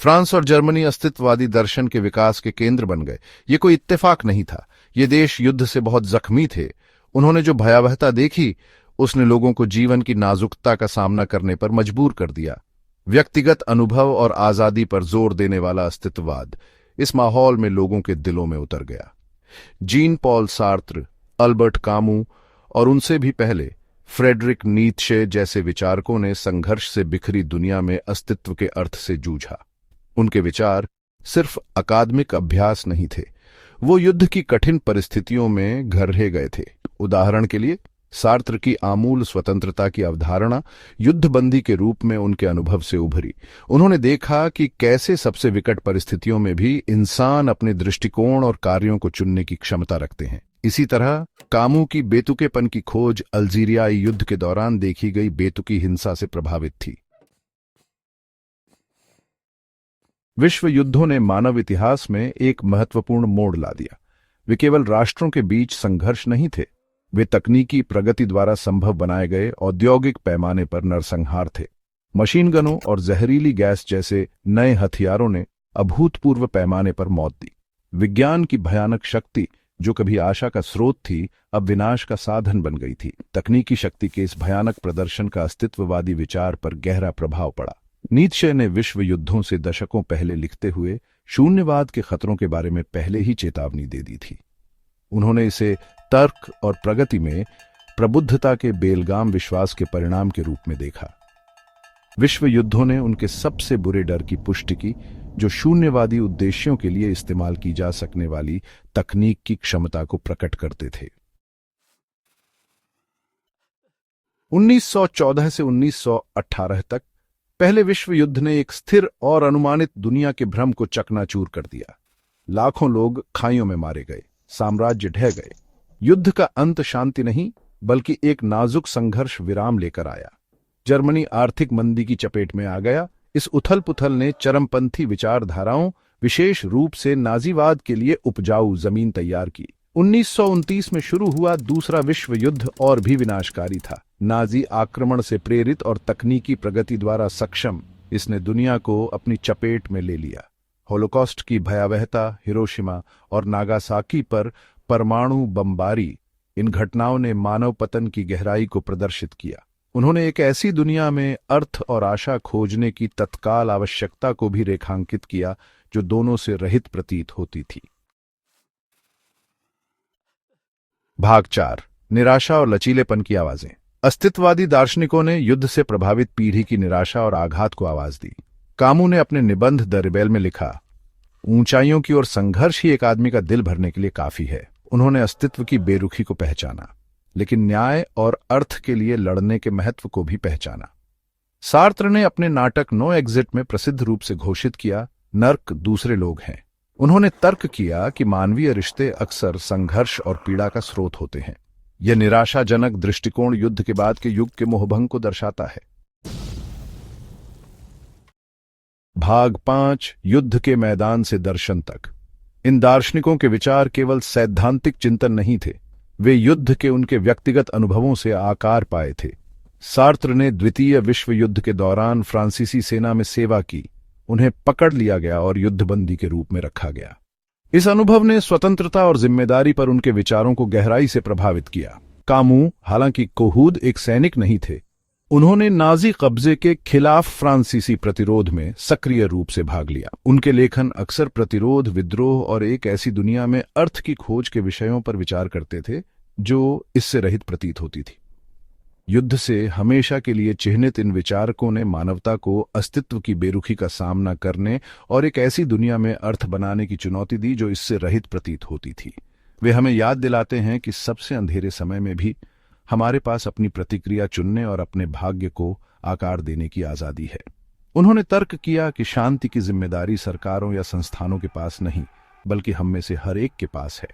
France और Germany अस्तित्ववादी दर्शन के विकास के केंद्र बन गए। ये कोई इत्तेफाक नहीं था। ये देश युद्ध से बहुत जख्मी थे। उन्होंने जो भयावहता देखी, उसने लोगों को जीवन की नाजुकता का सामना करने पर मजबूर कर दिया। व्यक्तिगत अनुभव और आजादी पर जोर देने वाला अस्तित्ववाद इस माहौल में लोगों के दिलों में उतर गया। Jean Paul Sartre, Albert Camus और उनसे भी पहले फ्रेडरिक नीत्शे जैसे विचारकों ने संघर्ष से बिखरी दुनिया में अस्तित्व के अर्थ से जूझा। उनके विचार सिर्फ अकादमिक अभ्यास नहीं थे, वो युद्ध की कठिन परिस्थितियों में गहरे गए थे। उदाहरण के लिए सार्त्र की आमूल स्वतंत्रता की अवधारणा युद्धबंदी के रूप में उनके अनुभव से उभरी। उन्होंने देखा कि कैसे सबसे विकट परिस्थितियों में भी इंसान अपने दृष्टिकोण और कार्यों को चुनने की क्षमता रखते हैं। इसी तरह कामू की बेतुकेपन की खोज अल्जीरियाई युद्ध के दौरान देखी गई बेतुकी हिंसा से प्रभावित थी। विश्व युद्धों ने मानव इतिहास में एक महत्वपूर्ण मोड़ ला दिया। वे केवल राष्ट्रों के बीच संघर्ष नहीं थे, वे तकनीकी प्रगति द्वारा संभव बनाए गए औद्योगिक पैमाने पर नरसंहार थे। मशीन गनों और जहरीली गैस जैसे नए हथियारों ने अभूतपूर्व पैमाने पर मौत दी। विज्ञान की भयानक शक्ति, जो कभी आशा का स्रोत थी, अब विनाश का साधन बन गई थी। तकनीकी शक्ति के इस भयानक प्रदर्शन का अस्तित्ववादी विचार पर गहरा प्रभाव पड़ा। नीत्शे ने विश्व युद्धों से दशकों पहले लिखते हुए शून्यवाद के खतरों के बारे में पहले ही चेतावनी दे दी थी। उन्होंने इसे तर्क और प्रगति में प्रबुद्धता के बेलगाम विश्वास के परिणाम के रूप में देखा। विश्व युद्धों ने उनके सबसे बुरे डर की पुष्टि की, जो शून्यवादी उद्देश्यों के लिए इस्तेमाल की जा सकने वाली तकनीक की क्षमता को प्रकट करते थे। 1914 से 1918 तक पहले विश्व युद्ध ने एक स्थिर और अनुमानित दुनिया के भ्रम को चकनाचूर कर दिया। लाखों लोग खाइयों में मारे गए, साम्राज्य ढह गए। युद्ध का अंत शांति नहीं, बल्कि एक नाजुक संघर्ष विराम लेकर आया। जर्मनी आर्थिक मंदी की चपेट में आ गया। इस उथल पुथल ने चरमपंथी विचारधाराओं, विशेष रूप से नाजीवाद के लिए उपजाऊ जमीन तैयार की। 1929 में शुरू हुआ दूसरा विश्व युद्ध और भी विनाशकारी था। नाजी आक्रमण से प्रेरित और तकनीकी प्रगति द्वारा सक्षम, इसने दुनिया को अपनी चपेट में ले लिया। होलोकॉस्ट की भयावहता, हिरोशिमा और नागासाकी पर परमाणु बमबारी, इन घटनाओं ने मानव पतन की गहराई को प्रदर्शित किया। उन्होंने एक ऐसी दुनिया में अर्थ और आशा खोजने की तत्काल आवश्यकता को भी रेखांकित किया, जो दोनों से रहित प्रतीत होती थी। भाग 4, निराशा और लचीलेपन की आवाजें। अस्तित्ववादी दार्शनिकों ने युद्ध से प्रभावित पीढ़ी की निराशा और आघात को आवाज दी। कामू ने अपने निबंध द रिबेल में लिखा, ऊंचाइयों की ओर संघर्ष ही एक आदमी का दिल भरने के लिए काफी है। उन्होंने अस्तित्व की बेरुखी को पहचाना, लेकिन न्याय और अर्थ के लिए लड़ने के महत्व को भी पहचाना। सार्त्र ने अपने नाटक नो एग्जिट में प्रसिद्ध रूप से घोषित किया, नर्क दूसरे लोग हैं। उन्होंने तर्क किया कि मानवीय रिश्ते अक्सर संघर्ष और पीड़ा का स्रोत होते हैं। यह निराशाजनक दृष्टिकोण युद्ध के बाद के युग के मोहभंग को दर्शाता है। भाग 5, युद्ध के मैदान से दर्शन तक। इन दार्शनिकों के विचार केवल सैद्धांतिक चिंतन नहीं थे, वे युद्ध के उनके व्यक्तिगत अनुभवों से आकार पाए थे। सार्त्र ने द्वितीय विश्व युद्ध के दौरान फ्रांसीसी सेना में सेवा की। उन्हें पकड़ लिया गया और युद्धबंदी के रूप में रखा गया। इस अनुभव ने स्वतंत्रता और जिम्मेदारी पर उनके विचारों को गहराई से प्रभावित किया। कामू, हालांकि कोहूद एक सैनिक नहीं थे, उन्होंने नाजी कब्जे के खिलाफ फ्रांसीसी प्रतिरोध में सक्रिय रूप से भाग लिया। उनके लेखन अक्सर प्रतिरोध, विद्रोह और एक ऐसी दुनिया में अर्थ की खोज के विषयों पर विचार करते थे जो इससे रहित प्रतीत होती थी। युद्ध से हमेशा के लिए चिह्नित इन विचारकों ने मानवता को अस्तित्व की बेरुखी का सामना करने और एक ऐसी दुनिया में अर्थ बनाने की चुनौती दी जो इससे रहित प्रतीत होती थी। वे हमें याद दिलाते हैं कि सबसे अंधेरे समय में भी हमारे पास अपनी प्रतिक्रिया चुनने और अपने भाग्य को आकार देने की आजादी है। उन्होंने तर्क किया कि शांति की जिम्मेदारी सरकारों या संस्थानों के पास नहीं, बल्कि हम में से हर एक के पास है।